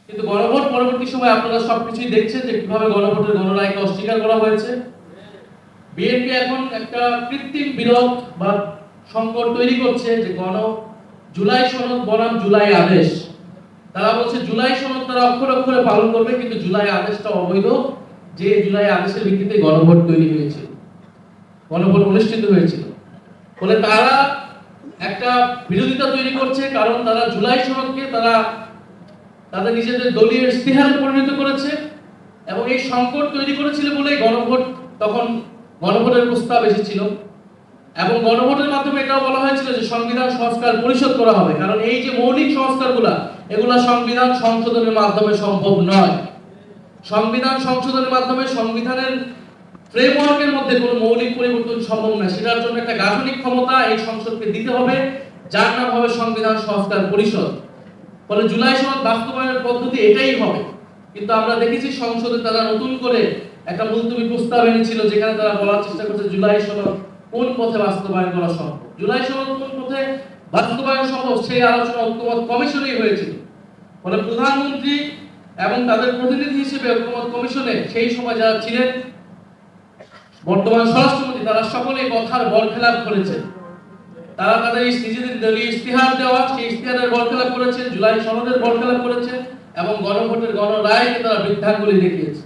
কিন্তু গণভোট পরবর্তী সময় আপনারা সবকিছুই দেখছেন যে কিভাবে গণভোটের গণরায়কে অস্বীকার করা হয়েছে। বিএনপি এখন একটা কৃত্রিম বিরোধ বা সংকট তৈরি করছে যে জুলাই সনদ বনাম জুলাই আদেশ। তারা বলছে জুলাই সনদ তারা অক্ষরে অক্ষরে পালন করবে, কিন্তু জুলাই আদেশটা অবৈধ, যে জুলাই আদেশের ভিত্তিতে গণভোট তৈরি হয়েছিল, গণভোট অনুষ্ঠিত হয়েছিল। ফলে তারা একটা বিরোধিতা তৈরি করছে, কারণ তারা জুলাই সনদকে তারা তাদের নিজেদের দলীয় ইশতেহারে পরিণত করেছে এবং এই সংকট তৈরি করেছিল বলেই গণভোটের প্রস্তাব এসেছিল এবং গণভোটের মাধ্যমে এটাও বলা হয়েছিল যে সংবিধান সংস্কার পরিষদ করা হবে, কারণ এই যে মৌলিক সংস্কারগুলা এগুলা সংবিধান সংশোধনের মাধ্যমে সম্ভব নয়। সংবিধান সংশোধনের মাধ্যমে সংবিধানের ফ্রেমওয়ার্কের মধ্যে কোনো মৌলিক পরিবর্তন সম্ভব নয়। সেটার জন্য একটা গাঠনিক ক্ষমতা এই সংসদকে দিতে হবে, যার নাম হবে সংবিধান সংস্কার পরিষদ। ফলে জুলাই সনদ বাস্তবায়নের পদ্ধতি এটাই হবে। কিন্তু আমরা দেখেছি সংসদে তারা নতুন করে একটা মুলতবি প্রস্তাব এনেছিল, যেখানে তারা বলার চেষ্টা করছে জুলাই সনদ কোন পথে বাস্তবায়ন করা সম্ভব, জুলাই সনদ কোন পথে বাস্তবায়ন সম্ভব, সেই আলোচনা ঐক্যমত কমিশনেই হয়েছিল। ফলে প্রধানমন্ত্রী এবং তাদের প্রতিনিধি হিসেবে ঐক্যমত কমিশনে সেই সময় যারা ছিলেন, বর্তমান স্বরাষ্ট্রমন্ত্রী, তারা সকলেই কথার বরখেলাপ করেছেন। তারা তাদের নিজেদের দলীয় ইশতেহার দেওয়া সেই ইশতেহারের বরখেলাপ করেছেন, জুলাই সনদের বরখেলাপ করেছেন এবং গণভোটের গণরায়কে তারা বৃদ্ধাঙ্গুলি দেখিয়েছে।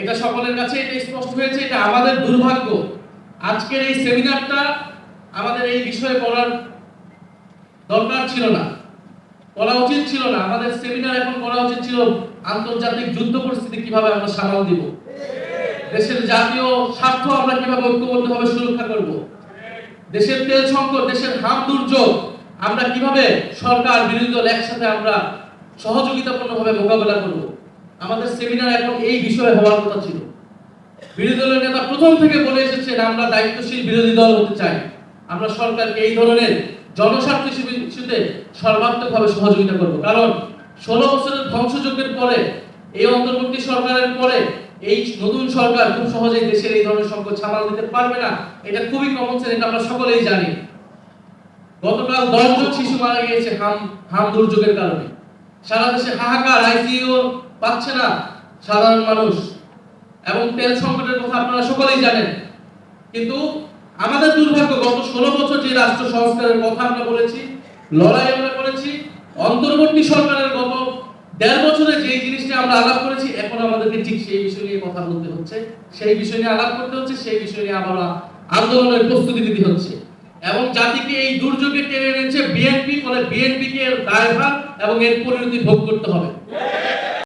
এটা সকলের কাছে এটা স্পষ্ট হয়েছে। এটা আমাদের দুর্ভাগ্য। আজকের এই সেমিনারটা আমাদের এই বিষয়ে পড়ার দরকার ছিল না, করা উচিত ছিল না। আমাদের সেমিনার এখন করা উচিত ছিল আন্তর্জাতিক যুদ্ধ পরিস্থিতি কিভাবে আমরা সামাল দিব, দেশের জাতীয় স্বার্থ আমরা কিভাবে ঐক্যবদ্ধভাবে সুরক্ষা করব, দেশের তেল সংকট, দেশের হাম দুর্যোগ আমরা কিভাবে সরকার বিরোধী দল একসাথে আমরা সহযোগিতাপূর্ণভাবে মোকাবেলা করব। আমাদের সেমিনার এখন এই বিষয়ে হওয়ার কথা ছিল। বিরোধী দলের নেতা প্রথম থেকে বলে এসেছেন আমরা দায়িত্বশীল বিরোধী দল হতে চাই, আমরা সরকারকে এই ধরনের জনস্বার্থ ইস্যুতে সর্বাত্মকভাবে সহযোগিতা করব। কারণ 16 বছরের ধ্বংসযজ্ঞের পরে, এই অন্তর্বর্তী সরকারের পরে এই নতুন সরকার খুব সহজেই দেশের এই ধরনের সংকট সামাল দিতে পারবে না। এটা খুবই কমন সেন্স, এটা আমরা সকলেই জানি। গতকাল 10 জন শিশু মারা গিয়েছে হাম দুর্যোগের কারণে। সারা দেশে হাহাকার, আইসিইউ পাচ্ছে না সাধারণ মানুষ এবং তেল সংকটের কথা আপনারা সকলেই জানেন। কিন্তু আমাদের দুর্ভাগ্য, গত 16 বছর যে রাষ্ট্র সংস্কারের কথা আমরা বলেছি, লড়াই আমরা করেছি, অন্তর্বর্তী সরকারের গত 1.5 বছরে যে জিনিসটা আমরা আলাপ করেছি, এখন আমাদেরকে ঠিক সেই বিষয় নিয়ে কথা বলতে হচ্ছে, সেই বিষয় নিয়ে আলাপ করতে হচ্ছে, সেই বিষয় নিয়ে আবার আন্দোলনের প্রস্তুতি নিতে হচ্ছে। এবং জাতিকে এই দুর্যোগে টেনে এনেছে বিএনপি, ফলে বিএনপিকে এর দায়ভার এবং এর পরিণতি ভোগ করতে হবে।